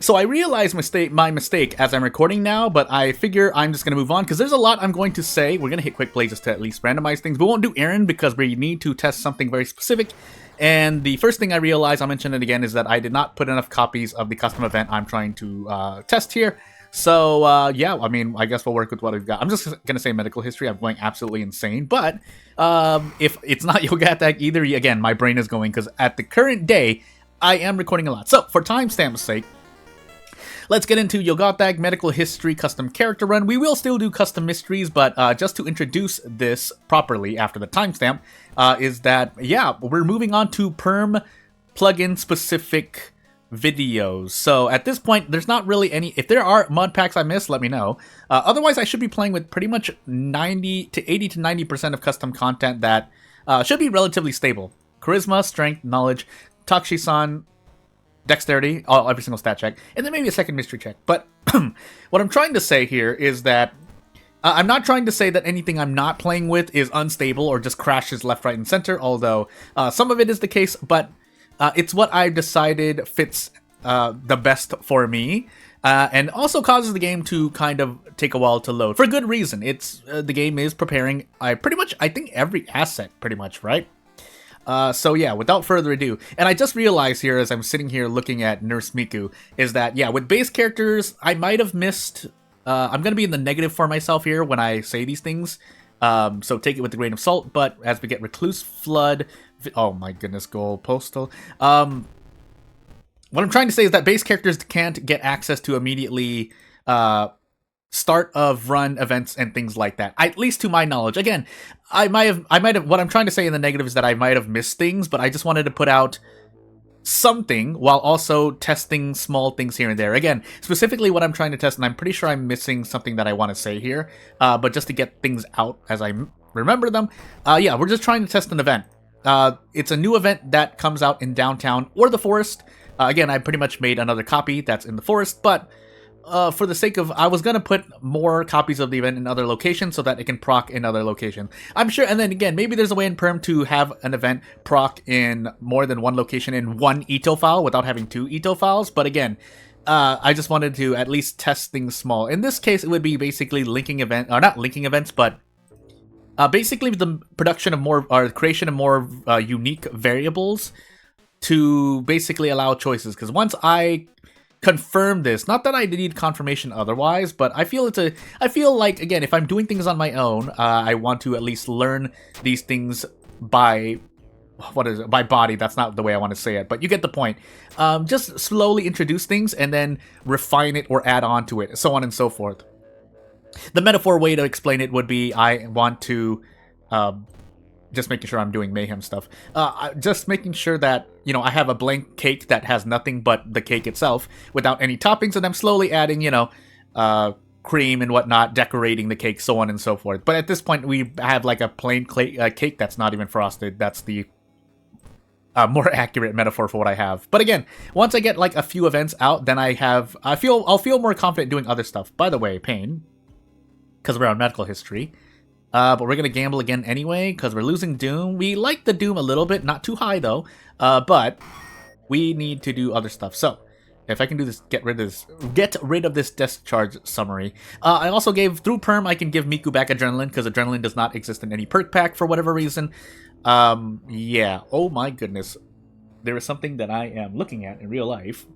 So I realize my mistake as I'm recording now, but I figure I'm just going to move on because there's a lot I'm going to say. We're going to hit quick play just to at least randomize things. We won't do Aaron because we need to test something very specific. And the first thing I realize, I'll mention it again, is that I did not put enough copies of the custom event I'm trying to test here. So, yeah, I mean, I guess we'll work with what we've got. I'm just going to say medical history. I'm going absolutely insane. But if it's not Yoga Attack either, again, my brain is going because at the current day, I am recording a lot. So, for timestamp's sake, let's get into Yogatag Medical History Custom Character Run. We will still do custom mysteries, but just to introduce this properly after the timestamp, is that, yeah, we're moving on to Perm plugin specific videos. So at this point, there's not really any. If there are mod packs I missed, let me know. Otherwise, I should be playing with pretty much 90 to 80 to 90% of custom content that should be relatively stable. Charisma, Strength, Knowledge, Takshisan, Dexterity, every single stat check, and then maybe a second mystery check. But what I'm trying to say here is that I'm not trying to say that anything I'm not playing with is unstable or just crashes left, right, and center, although some of it is the case, but it's what I've decided fits the best for me, and also causes the game to kind of take a while to load. For good reason. It's the game is preparing, I think every asset, pretty much, right? So yeah, without further ado, and I just realized here as I'm sitting here looking at Nurse Miku, is that, yeah, with base characters, I might have missed, I'm going to be in the negative for myself here when I say these things, so take it with a grain of salt, but as we get Recluse, Flood, oh my goodness, Gold, Postal, what I'm trying to say is that base characters can't get access to immediately, start of run events and things like that, at least to my knowledge. Again, I might have what I'm trying to say in the negative is that I might have missed things, but I just wanted to put out something while also testing small things here and there. Again, specifically what I'm trying to test, and I'm pretty sure I'm missing something that I want to say here, but just to get things out as I remember them, yeah, we're just trying to test an event. It's a new event that comes out in Downtown or the Forest. Again, I pretty much made another copy that's in the Forest, but for the sake of, I was going to put more copies of the event in other locations so that it can proc in other locations. I'm sure, and then again, maybe there's a way in Perm to have an event proc in more than one location in one Ito file without having two Ito files, but again, I just wanted to at least test things small. In this case, it would be basically linking event, or not linking events, but basically the production of more, or creation of more unique variables to basically allow choices, because once I confirm this, not that I need confirmation otherwise, but I feel like, again, if I'm doing things on my own, I want to at least learn these things by by body. That's not the way I want to say it, but you get the point. Just slowly introduce things and then refine it or add on to it, so on and so forth. The metaphor way to explain it would be, I want to just making sure I'm doing mayhem stuff. Just making sure that, you know, I have a blank cake that has nothing but the cake itself without any toppings, and I'm slowly adding, you know, cream and whatnot, decorating the cake, so on and so forth. But at this point, we have like a plain cake that's not even frosted. That's the more accurate metaphor for what I have. But again, once I get like a few events out, then I'll feel more confident doing other stuff. By the way, Pain, because we're on medical history. But we're going to gamble again anyway, because we're losing Doom. We like the Doom a little bit, not too high though, but we need to do other stuff. So, if I can do this, get rid of this discharge summary. I also gave, through Perm, I can give Miku back Adrenaline, because Adrenaline does not exist in any perk pack for whatever reason. Yeah, oh my goodness. There is something that I am looking at in real life,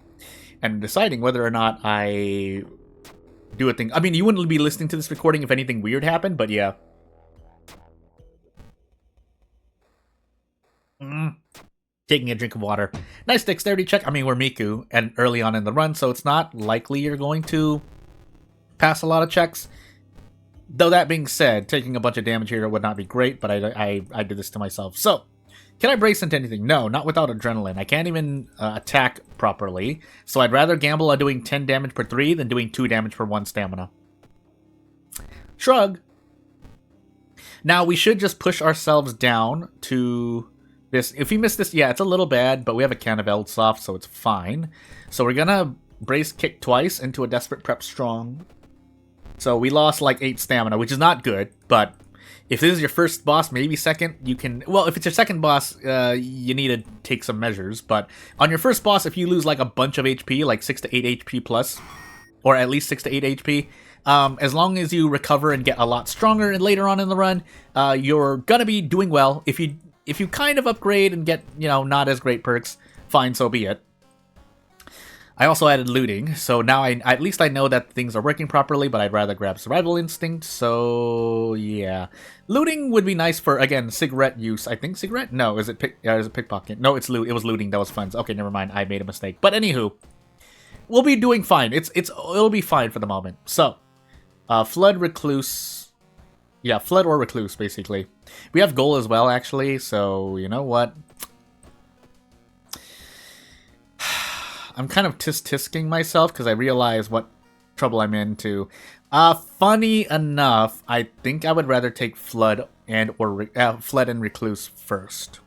and deciding whether or not I do a thing. I mean, you wouldn't be listening to this recording if anything weird happened, but yeah. Taking a drink of water. Nice dexterity check. I mean, we're Miku, and early on in the run, so it's not likely you're going to pass a lot of checks. Though that being said, taking a bunch of damage here would not be great, but I did this to myself. So, can I brace into anything? No, not without Adrenaline. I can't even attack properly, so I'd rather gamble on doing 10 damage per 3 than doing 2 damage per 1 stamina. Shrug. Now, we should just push ourselves down to this. If we miss this, yeah, it's a little bad, but we have a can of Eldsoft, so it's fine. So we're gonna brace kick twice into a Desperate Prep Strong. So we lost like 8 stamina, which is not good, but If this is your first boss, maybe second, you can... Well, if it's your second boss, you need to take some measures. But on your first boss, if you lose like a bunch of HP, like 6 to 8 HP plus, or at least 6 to 8 HP, as long as you recover and get a lot stronger and later on in the run, you're gonna be doing well. If you kind of upgrade and get, not as great perks, fine, so be it. I also added looting, so now at least I know that things are working properly, but I'd rather grab Survival Instinct, so yeah. Looting would be nice for, again, cigarette use. I think cigarette? No, is it pickpocket? No, it was looting, that was fun. Okay, never mind, I made a mistake. But anywho, we'll be doing fine. It'll be fine for the moment. So, Flood, Recluse... Yeah, Flood or Recluse, basically. We have Goal as well, actually, so you know what? I'm kind of tisk-tisking myself because I realize what trouble I'm into. Funny enough, I think I would rather take Flood and Recluse first.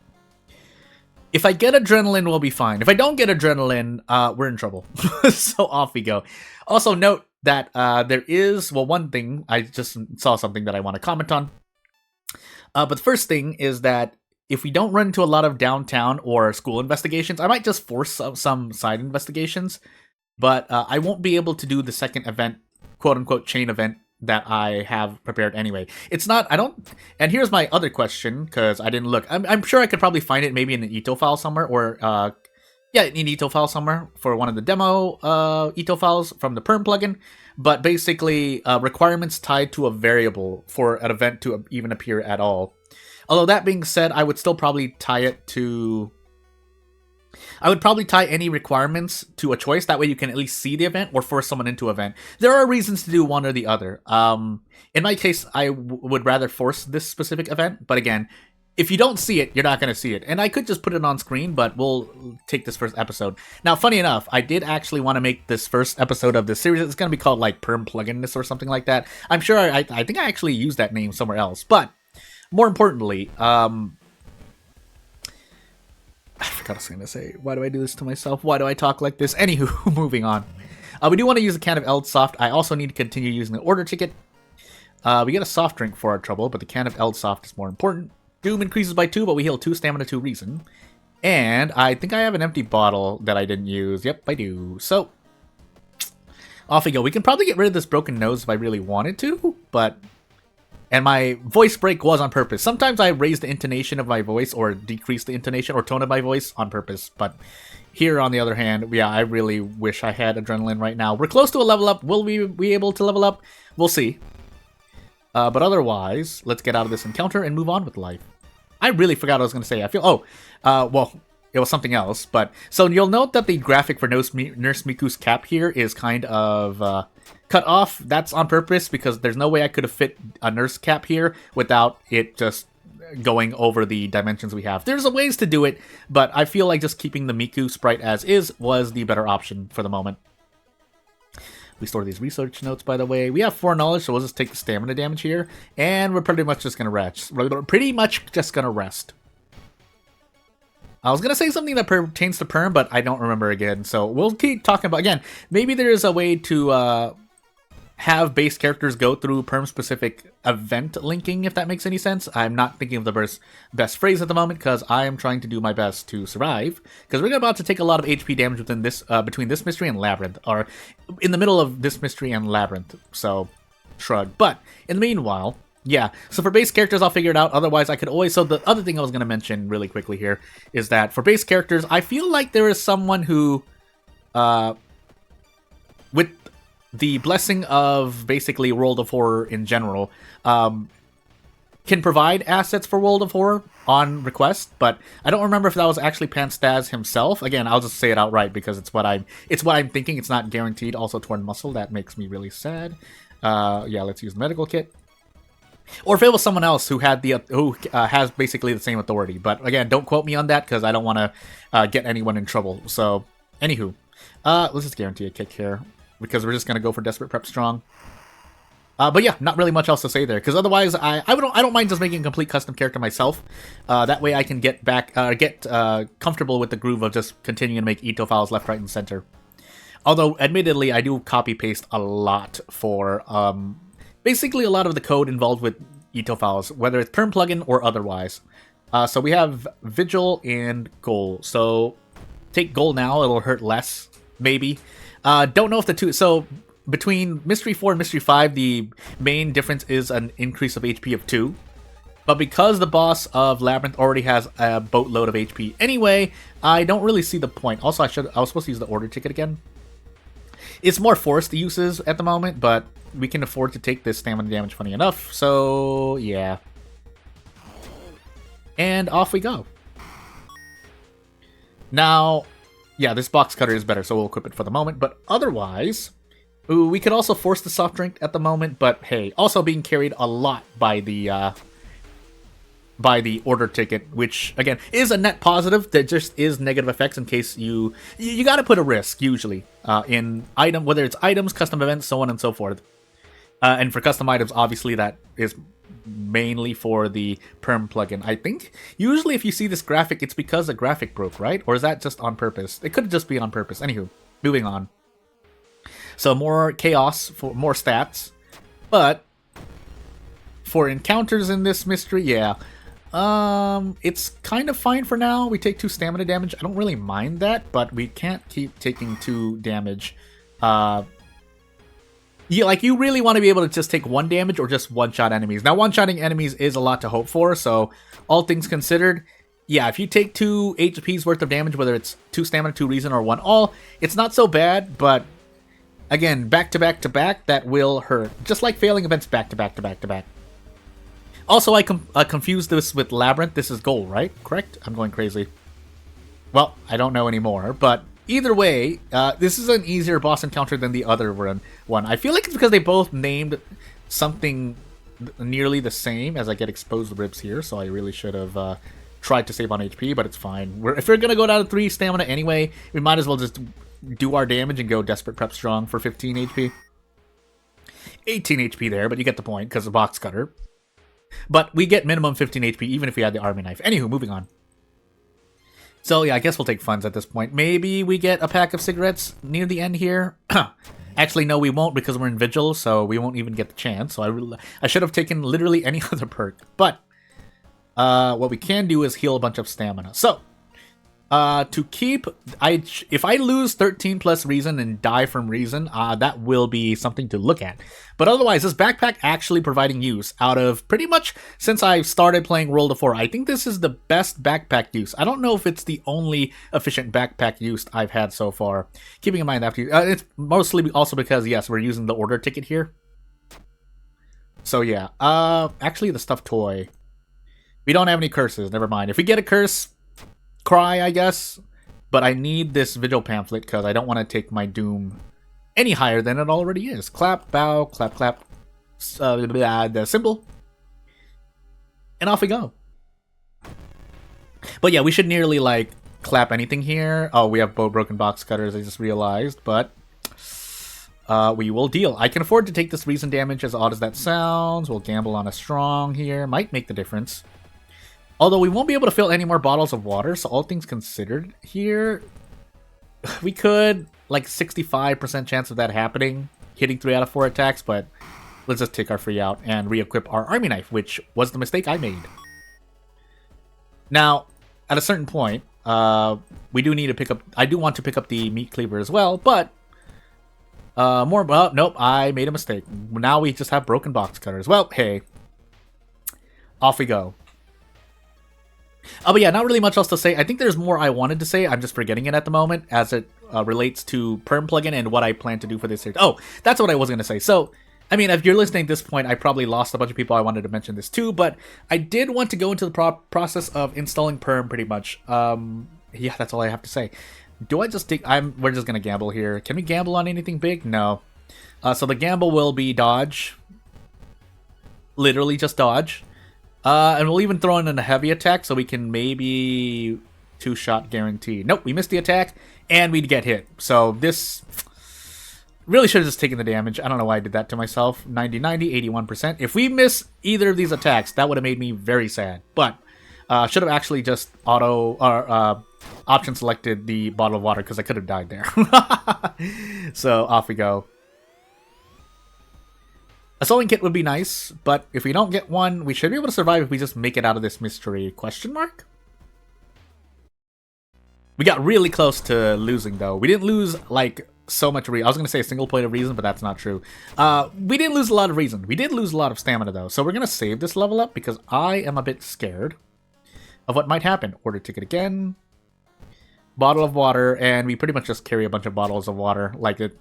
If I get Adrenaline, we'll be fine. If I don't get Adrenaline, we're in trouble. So off we go. Also note that there is, well, one thing, I just saw something that I want to comment on. But the first thing is that if we don't run into a lot of downtown or school investigations, I might just force some side investigations, but I won't be able to do the second event, quote-unquote chain event, that I have prepared anyway. And here's my other question, because I didn't look. I'm sure I could probably find it maybe in an Ito file somewhere, or, in an Ito file somewhere for one of the demo Ito files from the Perm plugin, but basically requirements tied to a variable for an event to even appear at all. Although that being said, I would still probably tie it to... I would probably tie any requirements to a choice. That way you can at least see the event or force someone into an event. There are reasons to do one or the other. In my case, I would rather force this specific event. But again, if you don't see it, you're not going to see it. And I could just put it on screen, but we'll take this first episode. Now, funny enough, I did actually want to make this first episode of this series. It's going to be called like Perm Pluginness or something like that. I'm sure I think I actually used that name somewhere else. But... more importantly, I forgot what I was going to say. Why do I do this to myself? Why do I talk like this? Anywho, moving on. We do want to use a can of Eld Soft. I also need to continue using the order ticket. We get a soft drink for our trouble, but the can of Eld Soft is more important. Doom increases by 2, but we heal 2 stamina, 2 reason. And I think I have an empty bottle that I didn't use. Yep, I do. So, off we go. We can probably get rid of this broken nose if I really wanted to, but... And my voice break was on purpose. Sometimes I raise the intonation of my voice or decrease the intonation or tone of my voice on purpose. But here, on the other hand, yeah, I really wish I had Adrenaline right now. We're close to a level up. Will we be able to level up? We'll see. But otherwise, let's get out of this encounter and move on with life. I really forgot what I was going to say. I feel... well, it was something else. But so you'll note that the graphic for Nurse Miku's cap here is kind of... cut off. That's on purpose because there's no way I could have fit a nurse cap here without it just going over the dimensions we have. There's ways to do it, but I feel like just keeping the Miku sprite as is was the better option for the moment. We store these research notes, by the way. We have 4 knowledge, so we'll just take the stamina damage here, and we're pretty much just gonna rest. I was gonna say something that pertains to Perm, but I don't remember again, so we'll keep talking about, again, maybe there's a way to have base characters go through Perm-specific event linking, if that makes any sense. I'm not thinking of the best phrase at the moment, because I am trying to do my best to survive, because we're about to take a lot of HP damage within this, between this mystery and Labyrinth, or in the middle of this mystery and Labyrinth, so shrug. But, in the meanwhile... yeah, so for base characters, I'll figure it out. Otherwise, I could always... So the other thing I was going to mention really quickly here is that for base characters, I feel like there is someone who, with the blessing of basically World of Horror in general, can provide assets for World of Horror on request, but I don't remember if that was actually Panstaz himself. Again, I'll just say it outright because it's what I'm thinking. It's not guaranteed. Also, torn muscle. That makes me really sad. Yeah, let's use the medical kit. Or if it was someone else who had has basically the same authority. But again, don't quote me on that because I don't want to get anyone in trouble. So, anywho, let's just guarantee a kick here because we're just gonna go for Desperate Prep Strong. But yeah, not really much else to say there because otherwise, I don't mind just making a complete custom character myself. That way, I can get comfortable with the groove of just continuing to make Ito files left, right, and center. Although, admittedly, I do copy paste a lot for basically a lot of the code involved with Files, whether it's perm plugin or otherwise. So we have Vigil and Goal. So take Goal now, it'll hurt less, maybe. Don't know if the two... So between Mystery 4 and Mystery 5, the main difference is an increase of HP of 2. But because the boss of Labyrinth already has a boatload of HP anyway, I don't really see the point. Also, I was supposed to use the order ticket again. It's more forced uses at the moment, but we can afford to take this stamina damage funny enough. So, yeah. And off we go. Now, yeah, this box cutter is better, so we'll equip it for the moment. But otherwise, ooh, we could also force the soft drink at the moment. But hey, also being carried a lot by the order ticket, which again is a net positive. There just is negative effects in case you got to put a risk usually in item, whether it's items, custom events, so on and so forth. And for custom items, obviously that is mainly for the perm plugin. I think usually if you see this graphic, it's because the graphic broke, right? Or is that just on purpose? It could just be on purpose. Anywho, moving on. So more chaos for more stats, but for encounters in this mystery, yeah. It's kind of fine for now. We take 2 stamina damage. I don't really mind that, but we can't keep taking 2 damage. Yeah, like, you really want to be able to just take 1 damage or just one-shot enemies. Now, one-shotting enemies is a lot to hope for, so all things considered, yeah, if you take 2 HP's worth of damage, whether it's 2 stamina, 2 reason, or 1 all, it's not so bad, but again, back-to-back, that will hurt. Just like failing events back-to-back. Also, I confused this with Labyrinth. This is Goal, right? Correct? I'm going crazy. Well, I don't know anymore, but either way, this is an easier boss encounter than the other one. I feel like it's because they both named something nearly the same. As I get exposed ribs here, so I really should have tried to save on HP, but it's fine. If we're going to go down to 3 stamina anyway, we might as well just do our damage and go Desperate Prep Strong for 15 HP. 18 HP there, but you get the point, because of Box Cutter. But we get minimum 15 HP even if we had the Army Knife. Anywho, moving on. So yeah, I guess we'll take funds at this point. Maybe we get a pack of cigarettes near the end here. Actually, no, we won't because we're in Vigil, so we won't even get the chance. So I should have taken literally any other perk. But what we can do is heal a bunch of stamina. So to keep, if I lose 13 plus reason and die from reason, that will be something to look at. But otherwise, this backpack actually providing use out of pretty much since I started playing World of 4. I think this is the best backpack use. I don't know if it's the only efficient backpack use I've had so far. Keeping in mind after it's mostly also because yes, we're using the order ticket here. So yeah, actually the stuffed toy. We don't have any curses. Never mind. If we get a curse, cry, I guess. But I need this Vigil pamphlet because I don't want to take my doom any higher than it already is. Clap, bow, clap, clap. The symbol. And off we go. But yeah, we should nearly, like, clap anything here. Oh, we have broken box cutters, I just realized. But we will deal. I can afford to take this reason damage, as odd as that sounds. We'll gamble on a strong here. Might make the difference. Although we won't be able to fill any more bottles of water, so all things considered here, we could, like, 65% chance of that happening, hitting 3 out of 4 attacks, but let's just take our free out and re-equip our Army Knife, which was the mistake I made. Now, at a certain point, we do need to pick up, I do want to pick up the Meat Cleaver as well, but nope, I made a mistake. Now we just have broken box cutters. Well, hey, off we go. Oh, but yeah, not really much else to say. I think there's more I wanted to say. I'm just forgetting it at the moment as it relates to Perm plugin and what I plan to do for this series. Oh, that's what I was going to say. So, I mean, if you're listening at this point, I probably lost a bunch of people I wanted to mention this too, but I did want to go into the process of installing Perm pretty much. Yeah, that's all I have to say. Do I just take... We're just going to gamble here. Can we gamble on anything big? No. So the gamble will be dodge. Literally just dodge. And we'll even throw in a heavy attack so we can maybe 2-shot guarantee. Nope, we missed the attack, and we'd get hit. So this really should have just taken the damage. I don't know why I did that to myself. 90, 81%. If we miss either of these attacks, that would have made me very sad. But should have actually just option selected the bottle of water because I could have died there. So off we go. A sewing kit would be nice, but if we don't get one, we should be able to survive if we just make it out of this mystery question mark? We got really close to losing, though. We didn't lose, like, so much reason. I was going to say a single point of reason, but that's not true. We didn't lose a lot of reason. We did lose a lot of stamina, though. So we're going to save this level up because I am a bit scared of what might happen. Order ticket again. Bottle of water, and we pretty much just carry a bunch of bottles of water. Like it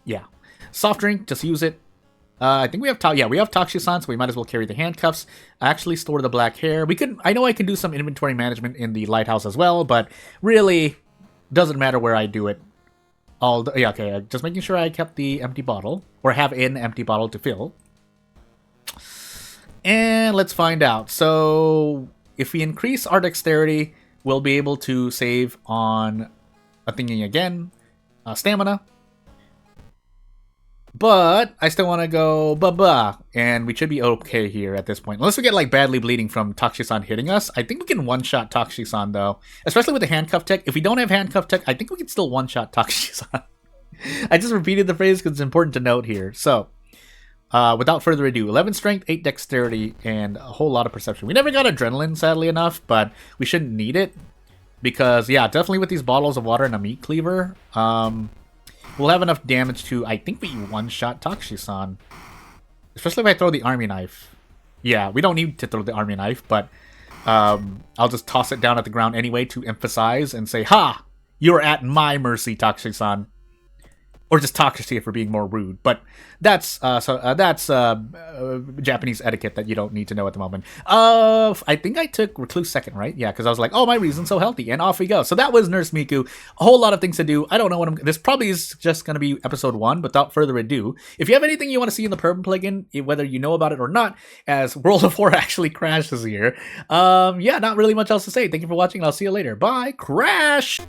yeah. Soft drink, just use it. I think we have we have Takshisan, so we might as well carry the handcuffs. Actually store the black hair. I know I can do some inventory management in the lighthouse as well, but really doesn't matter where I do it. Just making sure I kept the empty bottle, or have an empty bottle to fill. And let's find out. So if we increase our dexterity, we'll be able to save on a thingy again, stamina. But I still want to go and we should be okay here at this point. Unless we get like badly bleeding from Takshisan hitting us. I think we can one-shot Takshisan though. Especially with the handcuff tech. If we don't have handcuff tech, I think we can still one-shot Takshisan. I just repeated the phrase because it's important to note here. So, without further ado, 11 strength, 8 dexterity, and a whole lot of perception. We never got adrenaline, sadly enough, but we shouldn't need it. Because, yeah, definitely with these bottles of water and a meat cleaver, we'll have enough damage to, I think we one-shot Takshisan. Especially if I throw the army knife. Yeah, we don't need to throw the army knife, but I'll just toss it down at the ground anyway to emphasize and say, "Ha! You're at my mercy, Takshisan." Or just Takashi if we're being more rude. But that's Japanese etiquette that you don't need to know at the moment. I think I took Recluse second, right? Yeah, because I was like, oh, my reason's so healthy. And off we go. So that was Nurse Miku. A whole lot of things to do. I don't know what this probably is just going to be episode 1. But without further ado, if you have anything you want to see in the Purban plugin, whether you know about it or not, as World of War actually crashes here. Yeah, not really much else to say. Thank you for watching. I'll see you later. Bye. Crash!